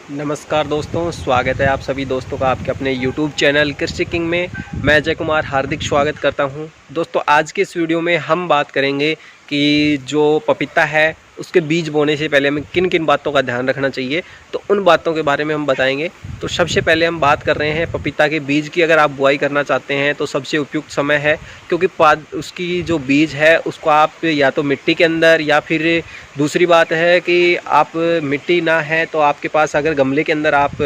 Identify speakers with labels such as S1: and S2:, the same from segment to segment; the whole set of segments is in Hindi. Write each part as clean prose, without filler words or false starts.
S1: नमस्कार दोस्तों, स्वागत है आप सभी दोस्तों का आपके अपने YouTube चैनल कृषि किंग में। मैं अजय कुमार हार्दिक स्वागत करता हूं। दोस्तों, आज के इस वीडियो में हम बात करेंगे कि जो पपीता है उसके बीज बोने से पहले हमें किन किन बातों का ध्यान रखना चाहिए, तो उन बातों के बारे में हम बताएंगे। तो सबसे पहले हम बात कर रहे हैं पपीता के बीज की। अगर आप बुआई करना चाहते हैं तो सबसे उपयुक्त समय है, क्योंकि उसकी जो बीज है उसको आप या तो मिट्टी के अंदर, या फिर दूसरी बात है कि आप मिट्टी ना है तो आपके पास अगर गमले के अंदर आप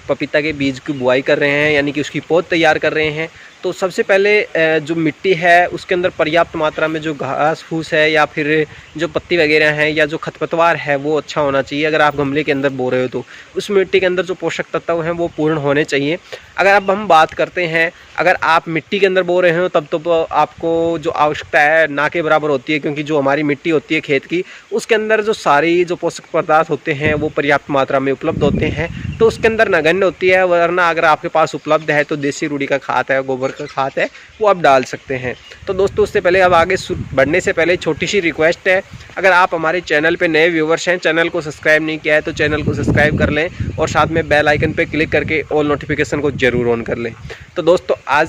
S1: पपीता के बीज की बुआई कर रहे हैं, यानी कि उसकी पौध तैयार कर रहे हैं, तो सबसे पहले जो मिट्टी है उसके अंदर पर्याप्त मात्रा में जो घास फूस है या फिर जो पत्ती वगैरह हैं या जो खरपतवार है वो अच्छा होना चाहिए। अगर आप गमले के अंदर बो रहे हो तो उस मिट्टी के अंदर जो पोषक तत्व हैं वो पूर्ण होने चाहिए। अगर अब हम बात करते हैं, अगर आप मिट्टी के अंदर बो रहे हो तब तो आपको जो आवश्यकता है ना के बराबर होती है, क्योंकि जो हमारी मिट्टी होती है खेत की उसके अंदर जो सारी जो पोषक पदार्थ होते हैं वो पर्याप्त मात्रा में उपलब्ध होते हैं, तो उसके अंदर नगण्य होती है। वरना अगर आपके पास उपलब्ध है तो देसी रूढ़ी का खाद है, गोबर का खाद है, वो आप डाल सकते हैं। तो दोस्तों, उससे पहले अब आगे बढ़ने से पहले छोटी सी रिक्वेस्ट है, अगर आप हमारे चैनल पे नए व्यूवर्स हैं, चैनल को सब्सक्राइब नहीं किया है तो चैनल को सब्सक्राइब कर लें और साथ में बेल आइकन पे क्लिक करके ऑल नोटिफिकेशन को जरूर ऑन कर लें। तो दोस्तों, आज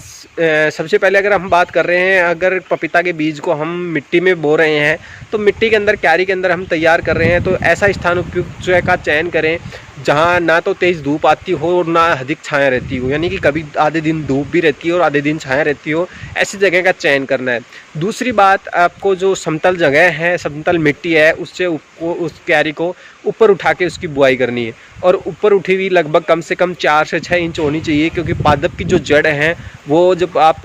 S1: सबसे पहले अगर हम बात कर रहे हैं, अगर पपीता के बीज को हम मिट्टी में बो रहे हैं तो मिट्टी के अंदर, क्यारी के अंदर हम तैयार कर रहे हैं, तो ऐसा स्थान उपयुक्त जगह का चयन करें जहाँ ना तो तेज़ धूप आती हो और ना अधिक छाया रहती हो, यानी कि कभी आधे दिन धूप भी रहती है और आधे दिन छाया रहती हो, ऐसी जगह का चयन करना है। दूसरी बात, आपको जो समतल जगह है, समतल मिट्टी है, उससे उस क्यारी को ऊपर उठा के उसकी बुआई करनी है, और ऊपर उठी हुई लगभग कम से कम 4 से 6 इंच होनी चाहिए, क्योंकि पादप की जो जड़ हैं वो जब आप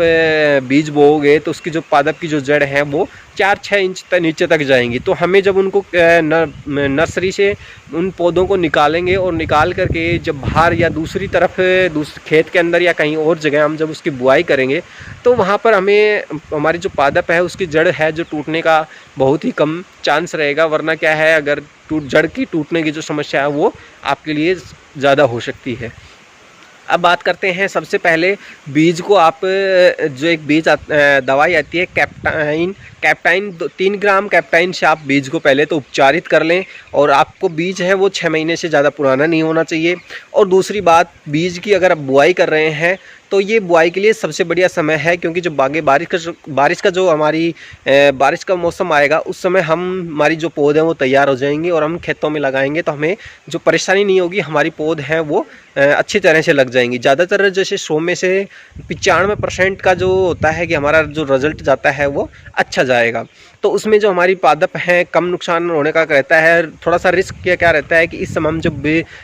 S1: बीज बोओगे तो उसकी जो पादप की जो जड़ है वो 4-6 इंच तक नीचे तक जाएंगी। तो हमें जब उनको नर्सरी से उन पौधों को निकालेंगे और निकाल करके जब बाहर या दूसरी तरफ खेत के अंदर या कहीं और जगह हम जब उसकी बुआई करेंगे तो वहाँ पर हमें हमारी जो पादप है उसकी जड़ है जो टूटने का बहुत ही कम चांस रहेगा। वरना क्या है, अगर जड़ की टूटने की जो समस्या है वो आपके लिए ज़्यादा हो सकती है। अब बात करते हैं, सबसे पहले बीज को आप जो एक बीज दवाई आती है कैप्टाइन 3 ग्राम कैप्टाइन से आप बीज को पहले तो उपचारित कर लें, और आपको बीज है वो 6 महीने से ज़्यादा पुराना नहीं होना चाहिए। और दूसरी बात, बीज की अगर आप बुआई कर रहे हैं तो ये बुआई के लिए सबसे बढ़िया समय है, क्योंकि जो बारिश का जो हमारी बारिश का मौसम आएगा उस समय हमारी जो पौधे हैं वो तैयार हो जाएंगे और हम खेतों में लगाएंगे तो हमें जो परेशानी नहीं होगी, हमारी पौध हैं वो अच्छी तरह से लग जाएंगी। ज़्यादातर जैसे 100 में से 95% का जो होता है कि हमारा जो रिजल्ट जाता है वो अच्छा जाएगा। तो उसमें जो हमारी पादप हैं कम नुकसान होने का रहता है। थोड़ा सा रिस्क क्या रहता है कि इस समय हम जब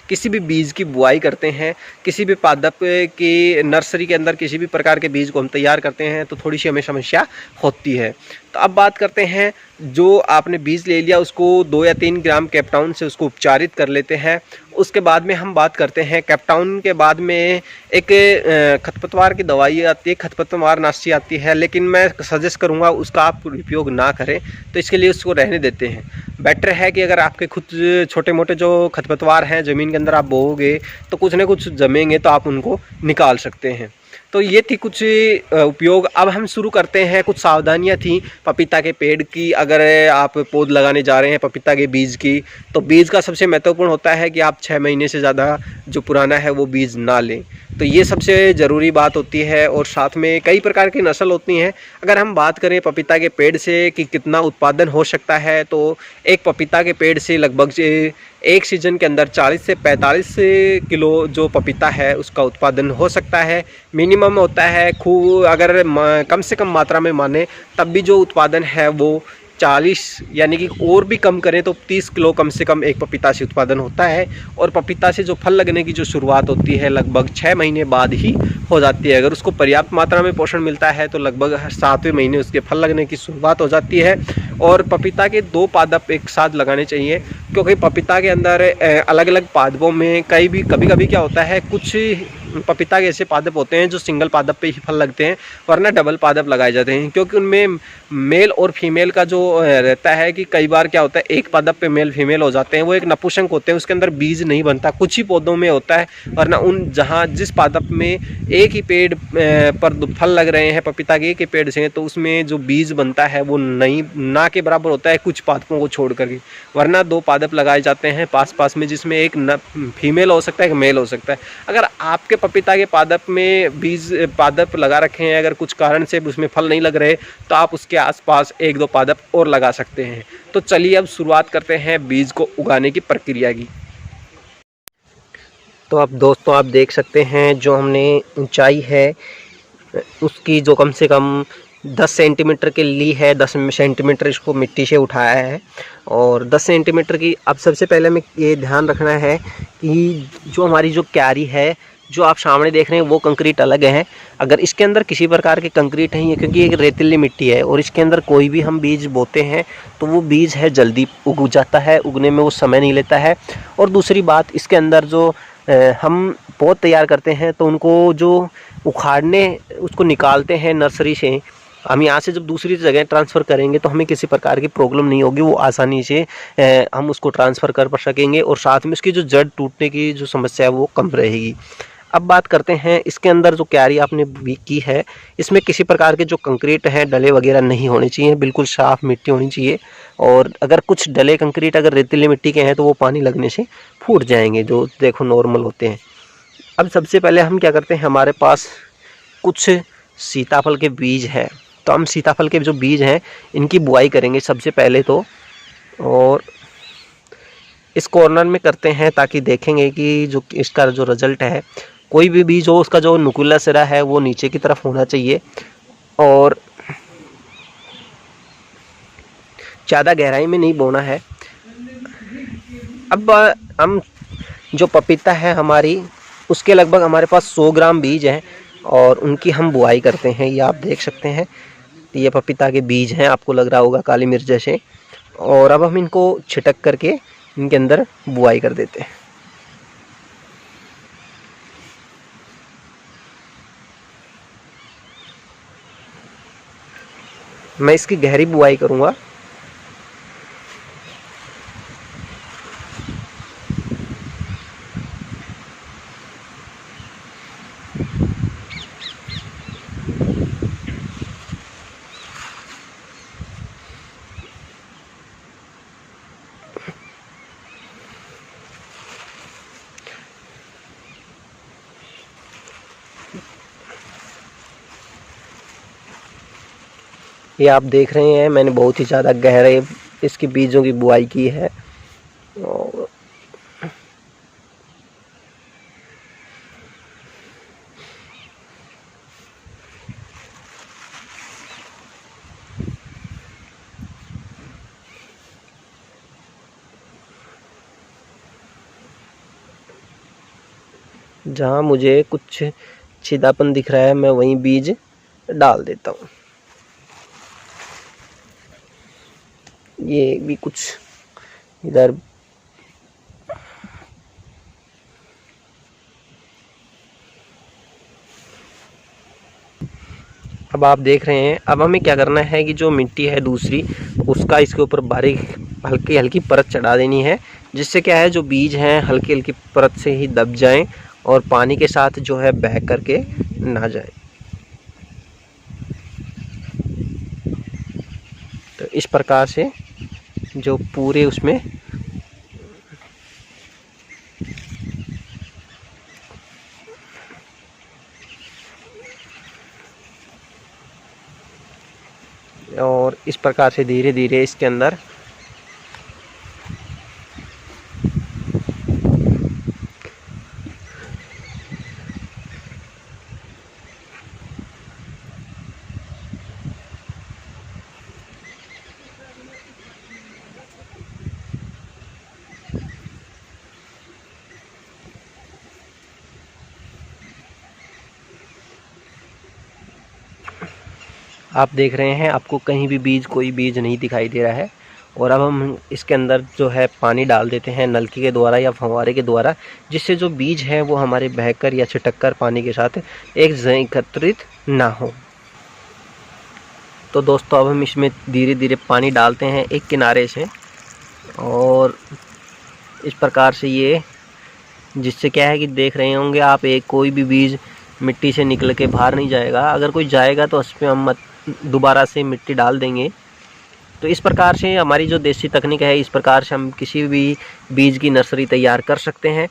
S1: किसी भी बीज की बुआई करते हैं, किसी भी पादप की नर्सरी के अंदर किसी भी प्रकार के बीज को हम तैयार करते हैं तो थोड़ी सी हमें समस्या होती है। तो अब बात करते हैं, जो आपने बीज ले लिया उसको 2 या 3 ग्राम कैप्टाउन से उसको उपचारित कर लेते हैं। उसके बाद में हम बात करते हैं, कैप्टाउन के बाद में एक खरपतवार की दवाई आती है, खरपतवार नाशी आती है, लेकिन मैं सजेस्ट करूंगा उसका आप उपयोग ना करें, तो इसके लिए उसको रहने देते हैं। बेटर है कि अगर आपके खुद छोटे मोटे जो खरपतवार हैं ज़मीन के अंदर आप बोओगे तो कुछ ना कुछ जमेंगे तो आप उनको निकाल सकते हैं। तो ये थी कुछ उपयोग। अब हम शुरू करते हैं, कुछ सावधानियां थी पपीता के पेड़ की। अगर आप पौध लगाने जा रहे हैं पपीता के बीज की, तो बीज का सबसे महत्वपूर्ण होता है कि आप 6 महीने से ज़्यादा जो पुराना है वो बीज ना लें, तो ये सबसे ज़रूरी बात होती है। और साथ में कई प्रकार की नस्ल होती हैं। अगर हम बात करें पपीता के पेड़ से कि कितना उत्पादन हो सकता है, तो एक पपीता के पेड़ से लगभग एक सीज़न के अंदर 40 से 45 किलो जो पपीता है उसका उत्पादन हो सकता है। मिनिमम होता है, खूब अगर कम से कम मात्रा में माने तब भी जो उत्पादन है वो 40, यानी कि और भी कम करें तो 30 किलो कम से कम एक पपीता से उत्पादन होता है। और पपीता से जो फल लगने की जो शुरुआत होती है लगभग 6 महीने बाद ही हो जाती है। अगर उसको पर्याप्त मात्रा में पोषण मिलता है तो लगभग 7वें महीने उसके फल लगने की शुरुआत हो जाती है। और पपीता के 2 पादप एक साथ लगाने चाहिए, क्योंकि पपीता के अंदर अलग अलग पादपों में कभी कभी क्या होता है, कुछ पपीता के ऐसे पादप होते हैं जो सिंगल पादप पे ही फल लगते हैं, वरना डबल पादप लगाए जाते हैं, क्योंकि उनमें मेल और फीमेल का जो रहता है कि कई बार क्या होता है एक पादप पे मेल फीमेल हो जाते हैं, वो एक नपुंसक होते हैं, उसके अंदर बीज नहीं बनता। कुछ ही पौधों में होता है, वरना उन जहाँ जिस पादप में एक ही पेड़ पर फल लग रहे हैं पपीता के एक ही पेड़ से, तो उसमें जो बीज बनता है वो नहीं ना के बराबर होता है कुछ पादपों को छोड़ करके। वरना 2 पादप लगाए जाते हैं पास पास में, जिसमें एक फीमेल हो सकता है, एक मेल हो सकता है। अगर आपके पपीता के पादप में बीज पादप लगा रखे हैं, अगर कुछ कारण से उसमें फल नहीं लग रहे, तो आप उसके आसपास 1-2 पादप और लगा सकते हैं। तो चलिए अब शुरुआत करते हैं बीज को उगाने की प्रक्रिया की। तो अब दोस्तों आप देख सकते हैं जो हमने ऊंचाई है उसकी जो कम से कम 10 सेंटीमीटर के ली है, 10 सेंटीमीटर इसको मिट्टी से उठाया है। और 10 सेंटीमीटर की अब सबसे पहले हमें ये ध्यान रखना है कि जो हमारी जो क्यारी है, जो आप सामने देख रहे हैं वो कंक्रीट अलग है। अगर इसके अंदर किसी प्रकार के कंक्रीट नहीं है, क्योंकि एक रेतीली मिट्टी है और इसके अंदर कोई भी हम बीज बोते हैं तो वो बीज है जल्दी उग जाता है, उगने में वो समय नहीं लेता है। और दूसरी बात, इसके अंदर जो हम पौध तैयार करते हैं तो उनको जो उखाड़ने उसको निकालते हैं नर्सरी से, हम यहाँ से जब दूसरी जगह ट्रांसफ़र करेंगे तो हमें किसी प्रकार की प्रॉब्लम नहीं होगी, वो आसानी से हम उसको ट्रांसफ़र कर सकेंगे और साथ में उसकी जो जड़ टूटने की जो समस्या है वो कम रहेगी। अब बात करते हैं इसके अंदर जो क्यारी आपने की है, इसमें किसी प्रकार के जो कंक्रीट हैं डले वगैरह नहीं होने चाहिए, बिल्कुल साफ़ मिट्टी होनी चाहिए। और अगर कुछ डले कंक्रीट अगर रेतीली मिट्टी के हैं तो वो पानी लगने से फूट जाएंगे, जो देखो नॉर्मल होते हैं। अब सबसे पहले हम क्या करते हैं, हमारे पास कुछ सीताफल के बीज हैं, तो हम सीताफल के जो बीज हैं इनकी बुआई करेंगे सबसे पहले तो। और इस कॉर्नर में करते हैं ताकि देखेंगे कि जो इसका जो रिज़ल्ट है, कोई भी बीज हो उसका जो नुकीला सिरा है वो नीचे की तरफ होना चाहिए और ज़्यादा गहराई में नहीं बोना है। अब हम जो पपीता है हमारी, उसके लगभग हमारे पास 100 ग्राम बीज हैं और उनकी हम बुआई करते हैं। ये आप देख सकते हैं, ये पपीता के बीज हैं, आपको लग रहा होगा काली मिर्च जैसे। और अब हम इनको छिटक करके इनके अंदर बुआई कर देते हैं। मैं इसकी गहरी बुआई करूँगा। ये आप देख रहे हैं मैंने बहुत ही ज़्यादा गहरे इसके बीजों की बुआई की है। जहाँ मुझे कुछ छीदापन दिख रहा है मैं वहीं बीज डाल देता हूँ। ये भी कुछ इधर अब आप देख रहे हैं। अब हमें क्या करना है कि जो मिट्टी है दूसरी, उसका इसके ऊपर बारीक हल्की हल्की परत चढ़ा देनी है, जिससे क्या है जो बीज हैं हल्की हल्की परत से ही दब जाएं और पानी के साथ जो है बह करके ना जाए। तो इस प्रकार से जो पूरे उसमें और इस प्रकार से धीरे धीरे इसके अंदर आप देख रहे हैं, आपको कहीं भी बीज कोई बीज नहीं दिखाई दे रहा है। और अब हम इसके अंदर जो है पानी डाल देते हैं नलकी के द्वारा या फव्वारे के द्वारा, जिससे जो बीज हैं वो हमारे बहकर या छिटक पानी के साथ एक जगह एकत्रित ना हो। तो दोस्तों अब हम इसमें धीरे धीरे पानी डालते हैं एक किनारे से, और इस प्रकार से ये, जिससे क्या है कि देख रहे होंगे आप, एक कोई भी बीज मिट्टी से निकल के बाहर नहीं जाएगा। अगर कोई जाएगा तो उस पर हम दोबारा से मिट्टी डाल देंगे। तो इस प्रकार से हमारी जो देसी तकनीक है, इस प्रकार से हम किसी भी बीज की नर्सरी तैयार कर सकते हैं।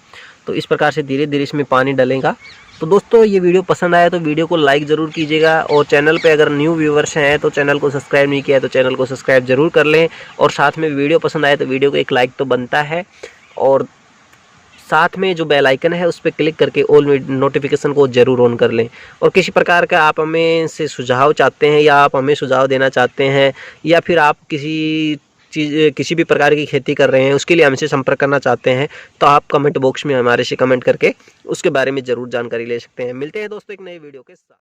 S1: तो इस प्रकार से धीरे धीरे इसमें पानी डलेगा। तो दोस्तों ये वीडियो पसंद आया तो वीडियो को लाइक ज़रूर कीजिएगा, और चैनल पे अगर न्यू व्यूवर्स हैं तो चैनल को सब्सक्राइब नहीं किया है तो चैनल को सब्सक्राइब ज़रूर कर लें। और साथ में वीडियो पसंद आए तो वीडियो को एक लाइक तो बनता है, और साथ में जो बेल आइकन है उस पर क्लिक करके ऑल नोटिफिकेशन को ज़रूर ऑन कर लें। और किसी प्रकार का आप हमें से सुझाव चाहते हैं, या आप हमें सुझाव देना चाहते हैं, या फिर आप किसी भी प्रकार की खेती कर रहे हैं उसके लिए हमसे संपर्क करना चाहते हैं, तो आप कमेंट बॉक्स में हमारे से कमेंट करके उसके बारे में ज़रूर जानकारी ले सकते हैं। मिलते हैं दोस्तों एक नई वीडियो के साथ।